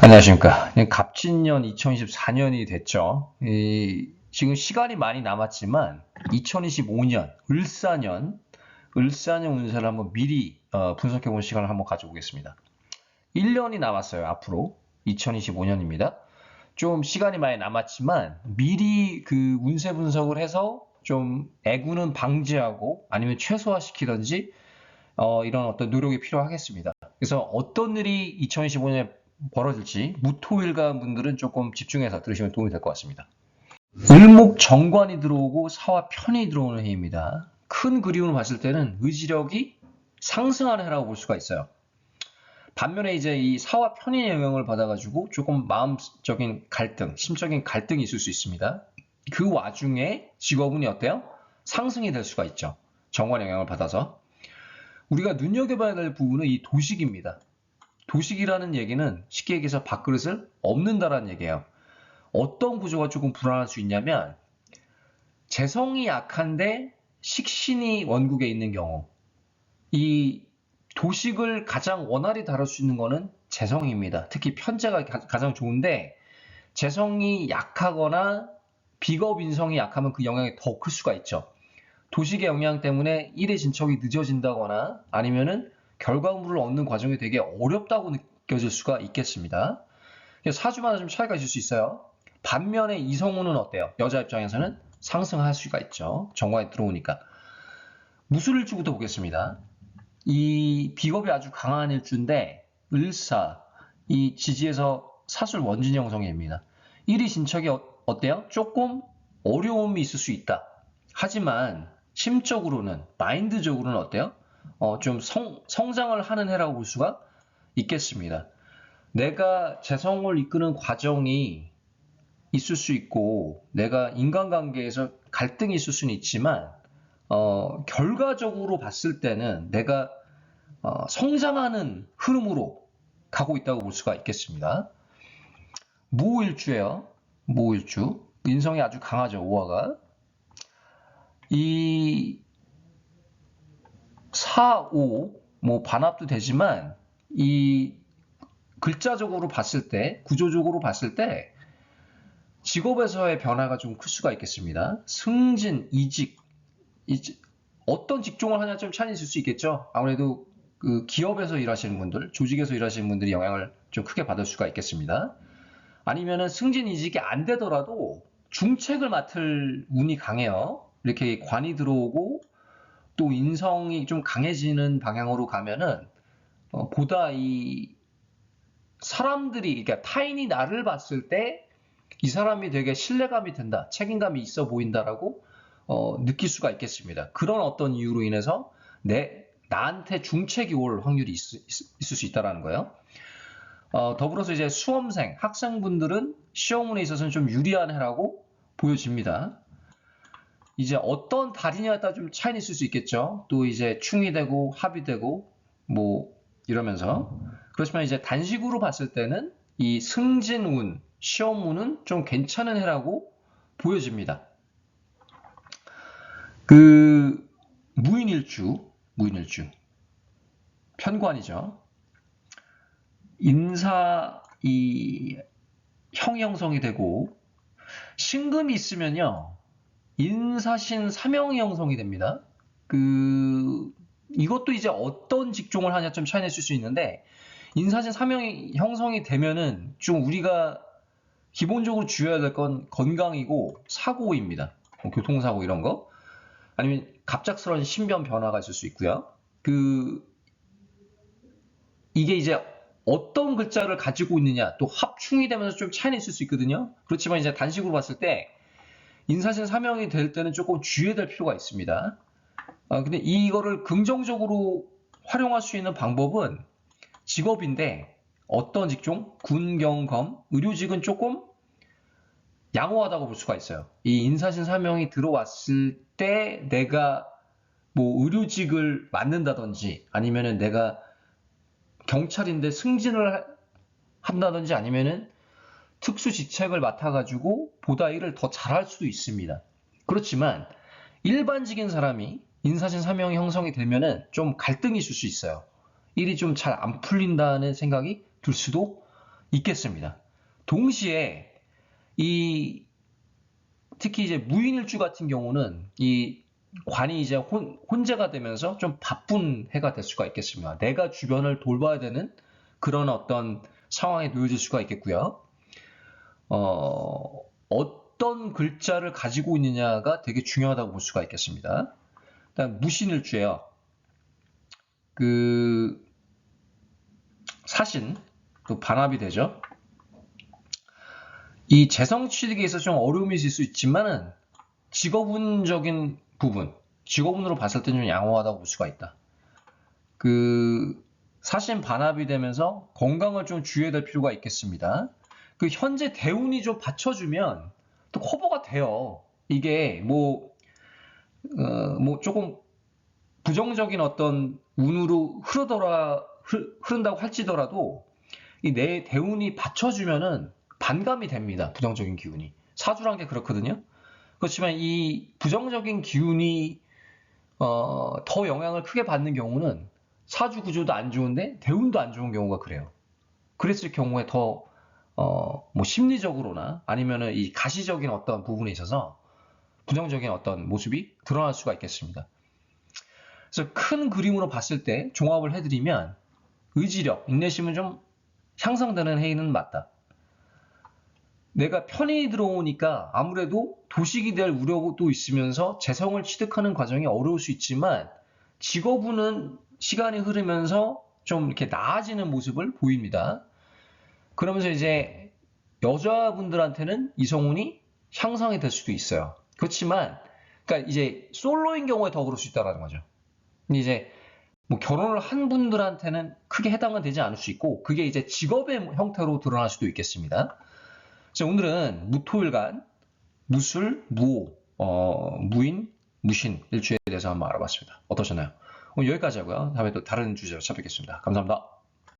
안녕하십니까. 갑진년 2024년이 됐죠. 지금 시간이 많이 남았지만 2025년 을사년 운세를 한번 미리 분석해 보는 시간을 한번 가져보겠습니다. 1년이 남았어요. 앞으로 2025년입니다. 좀 시간이 많이 남았지만 미리 그 운세 분석을 해서 좀 애구는 방지하고 아니면 최소화시키든지 이런 어떤 노력이 필요하겠습니다. 그래서 어떤 일이 2025년에 벌어질지 무토일간 분들은 조금 집중해서 들으시면 도움이 될 것 같습니다. 을목정관이 들어오고 사화 편이 들어오는 해입니다. 큰 그림을 봤을 때는 의지력이 상승하는 해라고 볼 수가 있어요. 반면에 이제 이 사화 편의 영향을 받아가지고 조금 마음적인 갈등, 심적인 갈등이 있을 수 있습니다. 그 와중에 직업운이 어때요? 상승이 될 수가 있죠. 정관 영향을 받아서. 우리가 눈여겨봐야 될 부분은 이 도식입니다. 도식이라는 얘기는 쉽게 얘기해서 밥그릇을 엎는다라는 얘기예요. 어떤 구조가 조금 불안할 수 있냐면 재성이 약한데 식신이 원국에 있는 경우, 이 도식을 가장 원활히 다룰 수 있는 거는 재성입니다. 특히 편재가 가장 좋은데 재성이 약하거나 비겁인성이 약하면 그 영향이 더 클 수가 있죠. 도식의 영향 때문에 일의 진척이 늦어진다거나 아니면은 결과물을 얻는 과정이 되게 어렵다고 느껴질 수가 있겠습니다. 사주마다 좀 차이가 있을 수 있어요. 반면에 이성운은 어때요? 여자 입장에서는 상승할 수가 있죠. 정관에 들어오니까. 무술일주부터 보겠습니다. 이 비겁이 아주 강한 일주인데 을사, 이 지지에서 사술 원진 형성입니다. 일이 진척이 어때요? 조금 어려움이 있을 수 있다. 하지만 심적으로는, 마인드적으로는 어때요? 좀 성장을 하는 해라고 볼 수가 있겠습니다. 내가 재성을 이끄는 과정이 있을 수 있고 내가 인간관계에서 갈등이 있을 수는 있지만 결과적으로 봤을 때는 내가 성장하는 흐름으로 가고 있다고 볼 수가 있겠습니다. 무일주예요. 무일주. 인성이 아주 강하죠. 오화가. 이 4, 5, 뭐 반합도 되지만 이 글자적으로 봤을 때, 구조적으로 봤을 때 직업에서의 변화가 좀 클 수가 있겠습니다. 승진, 이직, 어떤 직종을 하냐 좀 차이 있을 수 있겠죠. 아무래도 그 기업에서 일하시는 분들, 조직에서 일하시는 분들이 영향을 좀 크게 받을 수가 있겠습니다. 아니면은 승진, 이직이 안 되더라도 중책을 맡을 운이 강해요. 이렇게 관이 들어오고 또 인성이 좀 강해지는 방향으로 가면은 보다 이 사람들이, 그러니까 타인이 나를 봤을 때 이 사람이 되게 신뢰감이 든다, 책임감이 있어 보인다라고 느낄 수가 있겠습니다. 그런 어떤 이유로 인해서 나한테 중책이 올 확률이 있을 수 있다는 거예요. 더불어서 이제 수험생, 학생분들은 시험운에 있어서는 좀 유리한 해라고 보여집니다. 이제 어떤 달이냐에 따라 좀 차이는 있을 수 있겠죠. 또 이제 충이 되고 합이 되고 뭐 이러면서. 그렇지만 이제 단식으로 봤을 때는 이 승진운, 시험운은 좀 괜찮은 해라고 보여집니다. 그 무인일주 편관이죠. 인사 이 형성이 되고 신금이 있으면요 인사신 사명이 형성이 됩니다. 이것도 이제 어떤 직종을 하냐 좀 차이 낼수 있는데 인사신 사명이 형성이 되면은 좀 우리가 기본적으로 주의해야 될 건 건강이고 사고입니다. 교통사고 이런 거. 아니면 갑작스러운 신변 변화가 있을 수 있고요. 이게 이제 어떤 글자를 가지고 있느냐, 또 합충이 되면서 좀 차이는 있을 수 있거든요. 그렇지만 이제 단식으로 봤을 때 인사신 사명이 될 때는 조금 주의해야 될 필요가 있습니다. 근데 이거를 긍정적으로 활용할 수 있는 방법은 직업인데 어떤 직종? 군, 경, 검, 의료직은 조금 양호하다고 볼 수가 있어요. 이 인사신 사명이 들어왔을 때 내가 뭐 의료직을 맡는다든지 아니면은 내가 경찰인데 승진을 한다든지 아니면은 특수지책을 맡아가지고 보다 일을 더 잘할 수도 있습니다. 그렇지만 일반직인 사람이 인사신 사명이 형성이 되면은 좀 갈등이 있을 수 있어요. 일이 좀 잘 안 풀린다는 생각이 들 수도 있겠습니다. 동시에 특히 이제 무인일주 같은 경우는 이 관이 이제 혼재가 되면서 좀 바쁜 해가 될 수가 있겠습니다. 내가 주변을 돌봐야 되는 그런 어떤 상황에 놓여질 수가 있겠고요. 어떤 글자를 가지고 있느냐가 되게 중요하다고 볼 수가 있겠습니다. 일단 무신일주예요. 그 사신, 또 반합이 되죠. 이 재성 취득에 있어서 좀 어려움이 있을 수 있지만은 직업운적인 부분, 직업운으로 봤을 때는 좀 양호하다고 볼 수가 있다. 그 사신 반합이 되면서 건강을 좀 주의해야 될 필요가 있겠습니다. 그 현재 대운이 좀 받쳐주면 또 커버가 돼요. 이게 뭐 조금 부정적인 어떤 운으로 흐른다고 할지더라도 이 내 대운이 받쳐주면은 반감이 됩니다. 부정적인 기운이. 사주란 게 그렇거든요. 그렇지만 이 부정적인 기운이 더 영향을 크게 받는 경우는 사주 구조도 안 좋은데 대운도 안 좋은 경우가 그래요. 그랬을 경우에 더 뭐 심리적으로나 아니면은 이 가시적인 어떤 부분에 있어서 부정적인 어떤 모습이 드러날 수가 있겠습니다. 그래서 큰 그림으로 봤을 때 종합을 해드리면 의지력, 인내심은 좀 향상되는 해인은 맞다. 내가 편히 들어오니까 아무래도 도식이 될 우려도 있으면서 재성을 취득하는 과정이 어려울 수 있지만 직업운은 시간이 흐르면서 좀 이렇게 나아지는 모습을 보입니다. 그러면서 이제 여자분들한테는 이성운이 향상이 될 수도 있어요. 그렇지만 그러니까 이제 솔로인 경우에 더 그럴 수 있다는 거죠. 근데 이제 뭐 결혼을 한 분들한테는 크게 해당은 되지 않을 수 있고 그게 이제 직업의 형태로 드러날 수도 있겠습니다. 그래서 오늘은 무토일간 무술, 무오, 무인, 무신 일주에 대해서 한번 알아봤습니다. 어떠셨나요? 오늘 여기까지 하고요. 다음에 또 다른 주제로 찾아뵙겠습니다. 감사합니다.